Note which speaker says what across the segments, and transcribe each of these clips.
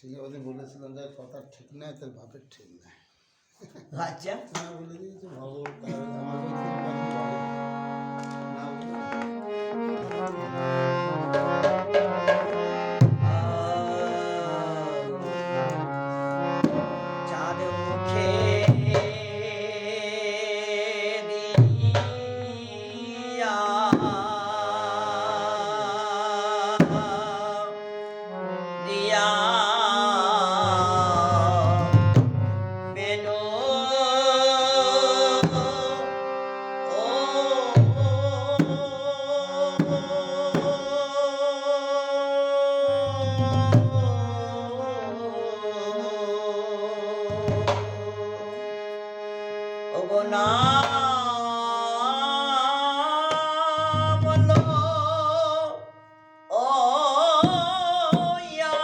Speaker 1: ঠিক আছে বলেছিলাম যে কথা ঠিক নাই, তার বাপের ঠিক নাই।
Speaker 2: আচ্ছা,
Speaker 1: না বলে দিয়েছে ভগবান আমাকে তিনবার বলে না
Speaker 2: চাঁদ মুখে দিয়া দিয়া বেনো না বলো ও ইয়া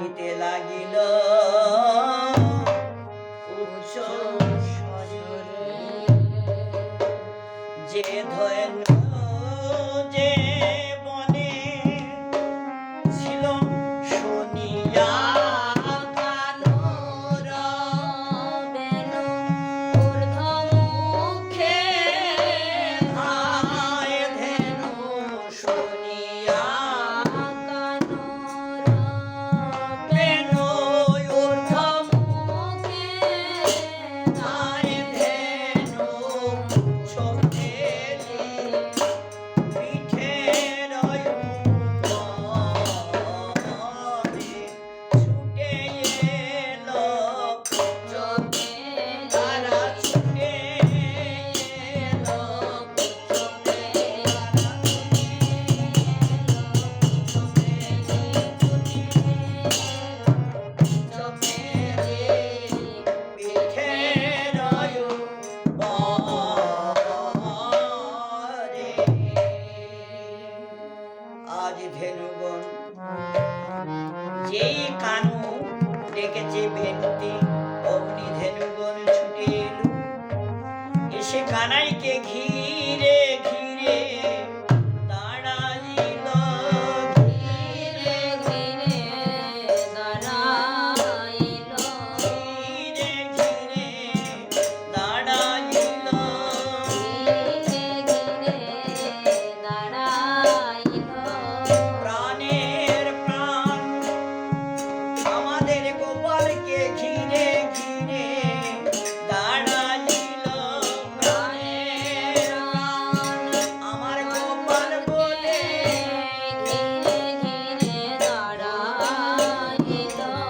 Speaker 2: বলিতে লাগিল উচ্চ স্বরে, যে ধন্য যে বনে ছিল শুনিয়া হায় ধেনু শুনিয়া বেনু হায় ধেনু চোখেলি পিঠের উপরে ছুটে এলো তারা ছুটে এলো পিঠের উপরে। আজ ধেনুগণ যেই কানু ডেকেছে ভেন্তি, অগ্নি ধেনুগণ ছুটে এলো, এসে কানাইকে ঘিরে ঘিরে দাঁড়াইল, ঘিরে ঘিরে দাঁড়াইল। প্রাণের প্রাণ আমাদের গোপালকে ঘিরে ঘিরে দাঁড়াইল। প্রাণের আমার গোপাল বলে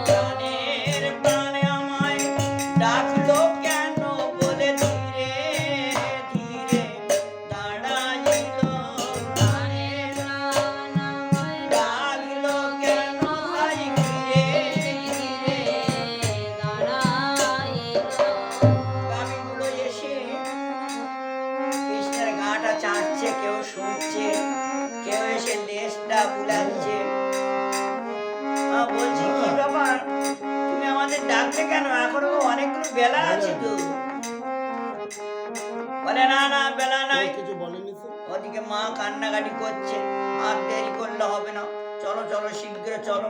Speaker 2: প্রাণের প্রাণে আমায় ডাকলো কেন বলে ধীরে ধীরে দাঁড়াইল। প্রাণের ডাকলো কেন ভাই ঘিরে ঘিরে গাভীগুলো এসে কৃষ্ণের গাটা চাটছে, কেউ শুনছে, কেউ এসে লেজটা বুলাচ্ছে। বলছি কি ব্যাপার, তুমি আমাদের ডাকলে কেন? এখনো অনেকগুলো বেলা আছে তো। বলে না না, বেলা নাই।
Speaker 1: কিছু বলেনি তো?
Speaker 2: ওদিকে মা কান্নাকাটি করছে, আর দেরি করলে হবে না, চলো চলো শীঘ্র চলো,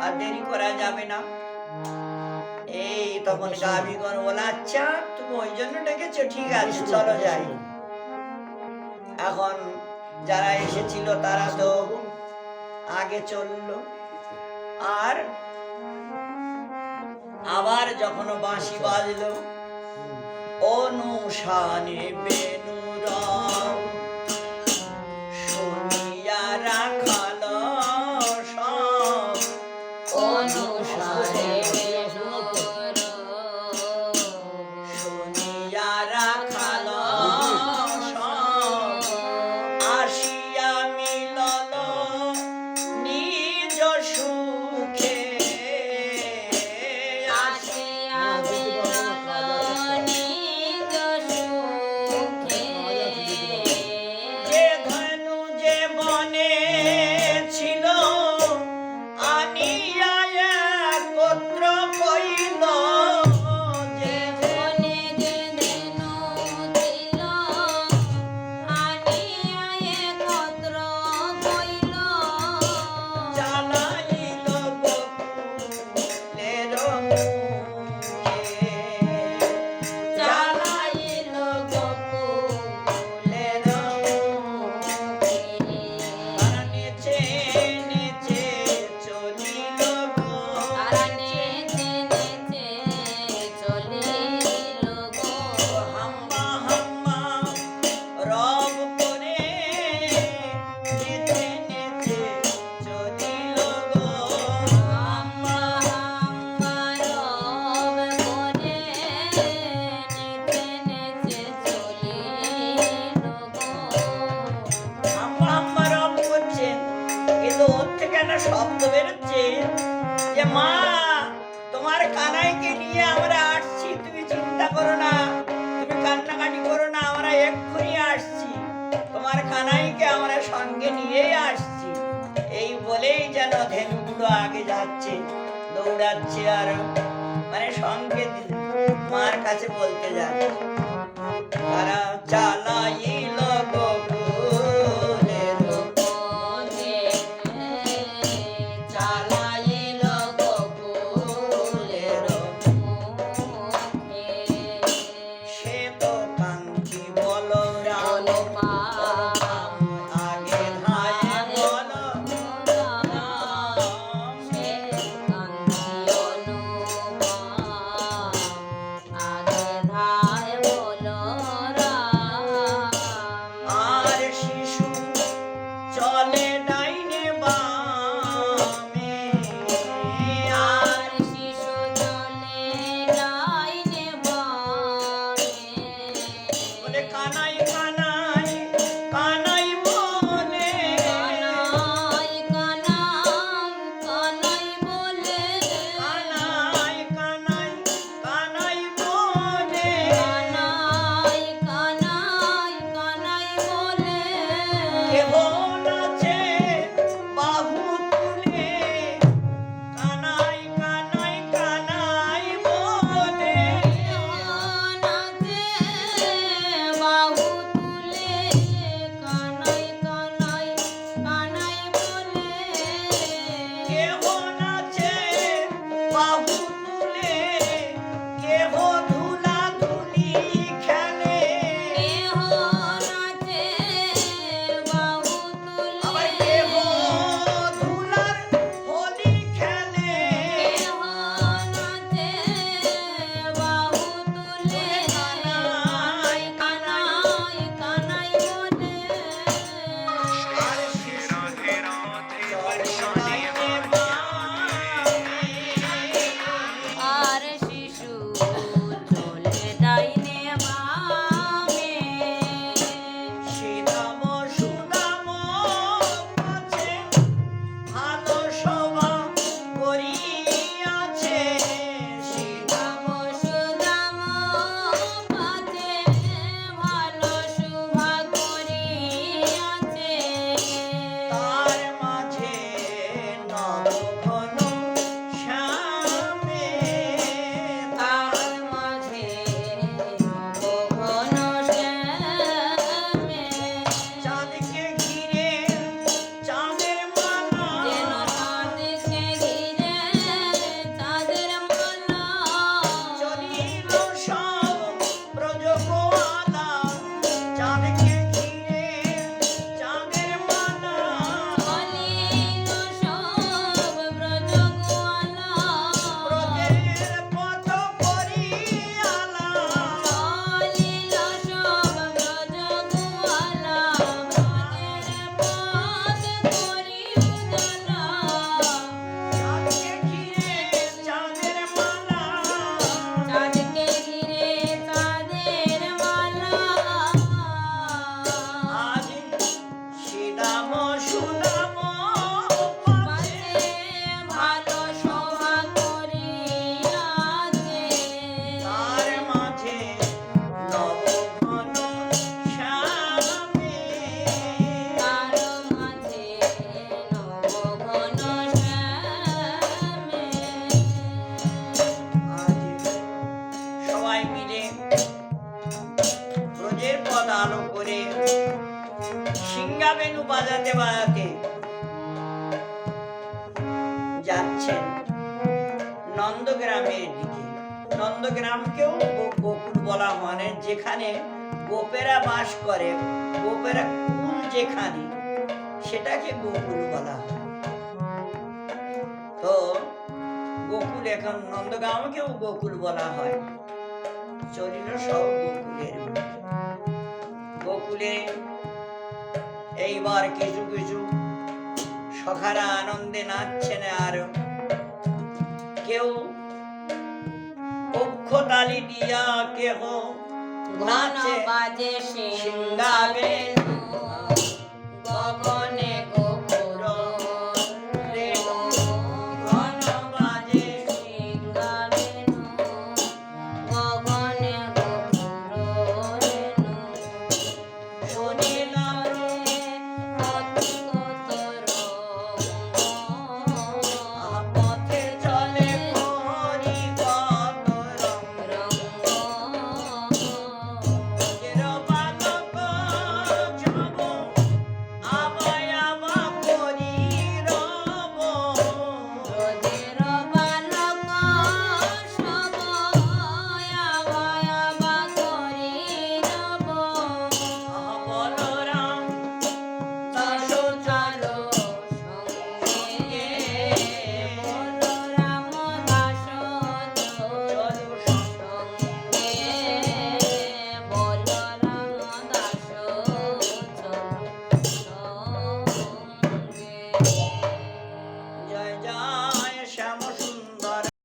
Speaker 2: আর দেরি করা যাবে না। এই তখন গাভীগণ বলে আচ্ছা তুমি ওই জন্য ডেকেছো, ঠিক আছে চলো যাই। এখন যারা এসেছিল তারা তো আগে চললো, আর আবার যখন বাঁশি বাজলো অনুসানে বেনুরাম শুনিয়া রাখাল সব শুনিয়া রাখাল সব আসিয়া মিলল নিজ সুখে। যে ধনু যে বনে ছিল আনিয়া একত্র কইল, যে চালাইল বকুলের মুখে, চালাইল বকুলের মুখে। তারা নেচে নেচে চলিল গো, হাম্মা হাম্মা রব করে নেচে নেচে চলিল গো। হাম্মা হাম্মা রব করছেন, কিন্তু ওর থেকে একটা শব্দ বেরোচ্ছে যে মা তোমার কানাইকে নিয়ে আমরা আসছি, তুমি চিন্তা করো না, তুমি কান্নাকাটি করো না, আমরা এক্ষুনি আসছি, তোমার কানাইকে আমরা সঙ্গে নিয়ে আসছি। এই বলেই যেন ধেনুগুলো আগে যাচ্ছে। দৌড়াচ্ছে আর মানে সংকেত মার কাছে বলতে যাচ্ছে তারা চালাইল গোকুলের
Speaker 3: পথে চালাইল গোকুলের মুখে
Speaker 2: সে তো কাঙ্ক্ষী বলরাম
Speaker 3: বলরাম
Speaker 2: আগে ধায়ে বলরাম
Speaker 3: সে কান্তি অনুমান আগে ধায় বলরাম
Speaker 2: আর শিশু চলে ডাইনে বামে
Speaker 3: আর শিশু চলে ডাইনে বামে
Speaker 2: বলে কানাই কানাই কানাই বলে
Speaker 3: কানাই কানাই কানাই বলে
Speaker 2: কানাই কানাই কানাই বলে
Speaker 3: কানাই কানাই কানাই বলে
Speaker 2: কেহ নাচে বাহু তুলে কানাই কানাই কানাই বলে
Speaker 3: নাচে বাহু তুলে কানাই কানাই কানাই বলে
Speaker 2: কেহ নাচে বাহু তুলে কেহ ধুলা ধুলি খেলে
Speaker 3: কেহ নাচে বাহু
Speaker 2: আবার
Speaker 3: তুলে
Speaker 2: কেহ ধুলার হোলি খেলে
Speaker 3: কেহ নাচে বাহু তুলে কানাই কানাই কানাই বলে
Speaker 2: আর শিশু চলে ডাইনে বামে।
Speaker 3: আর শিশু চলে ডাইনে বামে
Speaker 2: শ্রীরাম সুদাম কাছে ভালো সভা করিয়াছে শ্রীরাম
Speaker 3: রাম সুদাম পাতে ভালো শুভা করিয়াছে
Speaker 2: তার মাঝে নবঘন শ্যামে
Speaker 3: তার মাঝে ঘন শ্যামে
Speaker 2: চাঁদকে ঘিরে চাঁদের মালা
Speaker 3: যেন চাঁদকে ঘিরে চাঁদের মালা
Speaker 2: চলিল সব ব্রজগোয়ালা চাঁদকে ঘিরে চাঁদের মালা
Speaker 3: চলিল সব ব্রজগোয়ালা
Speaker 2: ব্রজের পথ করিয়ালা
Speaker 3: চলিল সব ব্রজগোয়ালা ব্রজের পথ করি উজালা
Speaker 2: চাঁদকে ঘিরে চাঁদের মালা
Speaker 3: চাঁদকে ঘিরে চাঁদের মালা
Speaker 2: আজ শ্রীরাম সুদাম
Speaker 3: পাশে ভালো শোভা করিয়াছে
Speaker 2: তার মাঝে নবঘন শ্যামে
Speaker 3: তার মাঝে নবঘন শ্যামে
Speaker 2: আজ সবাই মিলে ব্রজের পথ আলো করে সিংহাবেনু বাজাতে বাজাতে যাচ্ছেন নন্দগ্রামের দিকে। নন্দগ্রামকেও গোকুল বলা মানে যেখানে গোপেরা বাস করে, গোপেরা কুল যেখানে সেটাকে গোকুল বলা হয়। তো গোকুল এখন নন্দগ্রামকেও গোকুল বলা হয়। চলিল সব গোকুলের মধ্যে। গোকুলে এইবার কিছু কিছু সখারা আনন্দে নাচছেন, আর কেউ অক্ষতালি দিয়া কেহ
Speaker 3: ঘন
Speaker 2: নাচে
Speaker 3: বাজে
Speaker 2: সিংহাবেনু
Speaker 3: গগনে